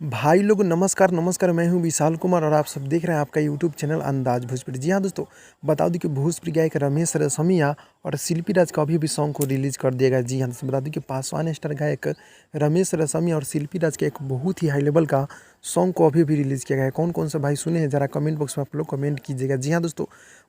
भाई लोग नमस्कार नमस्कार। मैं हूं विशाल कुमार और आप सब देख रहे हैं आपका यूट्यूब चैनल अंदाज भोजपुरी। जी हाँ दोस्तों, बता दूं कि भोजपुरी गायक रमेश रसमिया और शिल्पी राज का अभी सॉन्ग को रिलीज़ कर दिया गया। जी हाँ दोस्तों, बता दूं कि पासवान स्टार गायक रमेश रसमिया और शिल्पी राज के एक बहुत ही हाई लेवल का सॉन्ग को अभी भी रिलीज़ किया गया है। कौन कौन सा भाई सुने हैं ज़रा कमेंट बॉक्स में आप लोग कमेंट कीजिएगा। जी हाँ दोस्तों,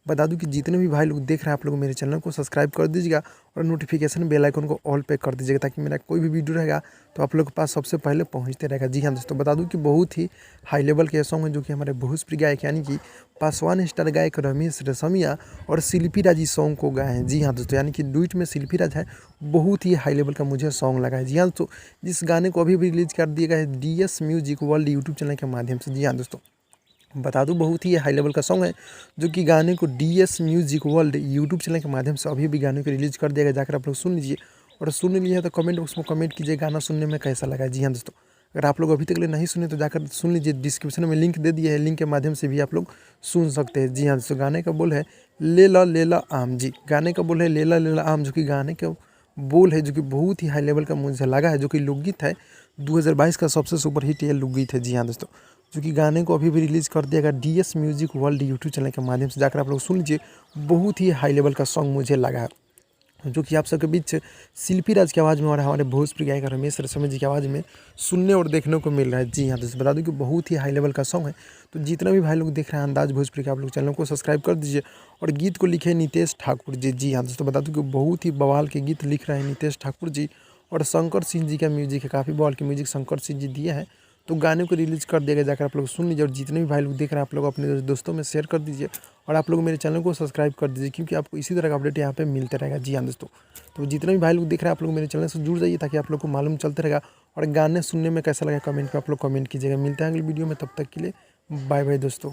बता दूं कि जितने भी भाई लोग देख रहे हैं आप लोग मेरे चैनल को सब्सक्राइब कर दीजिएगा और नोटिफिकेशन बेल आइकन को ऑल पे कर दीजिएगा ताकि मेरा कोई भी वीडियो रहेगा तो आप लोग के पास सबसे पहले पहुंचते रहेगा। जी हाँ दोस्तों, बता दूं कि बहुत ही हाई लेवल के सॉन्ग हैं जो कि हमारे भोजपुरी गायक यानी कि पासवान स्टार गायक रमेश रसमिया और शिल्पी राज इस सॉन्ग को गाए हैं। जी हाँ दोस्तों, यानी कि डुइट में शिल्पी राज है, बहुत ही हाई लेवल का मुझे सॉन्ग लगा है। जी हाँ दोस्तों, जिस गाने को अभी भी रिलीज कर दिया गया है DS music world YouTube channel के माध्यम से। जी हाँ दोस्तों, बता दूं बहुत ही हाई लेवल का सॉन्ग है जो कि गाने को DS music world YouTube channel के माध्यम से अभी भी गाने को रिलीज कर दिया गया। जाकर आप लोग सुन लीजिए और सुन लिए तो कमेंट बॉक्स में कमेंट कीजिए गाना सुनने में कैसा लगा। जी हाँ दोस्तों, अगर आप लोग अभी तक नहीं सुने तो जाकर सुन लीजिए, डिस्क्रिप्शन में लिंक दे दिया है, लिंक के माध्यम से भी आप लोग सुन सकते हैं। जी हाँ दोस्तों, गाने का बोल है ले ला आम। जी, गाने का बोल है ले ला आम, जो कि गाने का बोल है जो कि बहुत ही हाई लेवल का मुझे लगा है, जो कि लोकगीत है 2022 का सबसे सुपर हिट ये लोकगीत है। जी हाँ दोस्तों, जो कि गाने को अभी भी रिलीज़ कर दिया गया DS music world YouTube channel के माध्यम से। जाकर आप लोग सुन लीजिए, बहुत ही हाई लेवल का सॉन्ग मुझे लगा है, जो कि आप सबके बीच शिल्पी राज की आवाज़ में और हमारे भोजपुरी गायक रमेश रसमिया जी की आवाज़ में सुनने और देखने को मिल रहा है। जी हाँ दोस्तों, बता दूं कि बहुत ही हाई लेवल का सॉन्ग है। तो जितना भी भाई लोग देख रहे हैं अंदाज भोजपुरी का, आप लोग चैनल को सब्सक्राइब कर दीजिए। और गीत को लिखे नितेश ठाकुर जी। जी हाँ दोस्तों, बता दूं कि बहुत ही बवाल के गीत लिख रहे हैं नितेश ठाकुर जी और शंकर सिंह जी का म्यूजिक है, काफ़ी बवाल की म्यूजिक शंकर सिंह जी दिए हैं। तो गाने को रिलीज़ कर दिया गया, जाकर आप लोग सुन लीजिए। और जितने भी भाई लोग देख रहे हैं आप लोग अपने दोस्तों में शेयर कर दीजिए और आप लोग मेरे चैनल को सब्सक्राइब कर दीजिए, क्योंकि आपको इसी तरह का अपडेट यहाँ पे मिलता रहेगा। जी हाँ दोस्तों, तो जितने भी भाई लोग देख रहे हैं आप लोग मेरे चैनल से जुड़ जाइए ताकि आप लोग को मालूम चलता रहेगा। और गाने सुनने में कैसा लगा कमेंट पे आप लोग कमेंट कीजिएगा। मिलते हैं अगली वीडियो में, तब तक के लिए बाय बाय दोस्तों।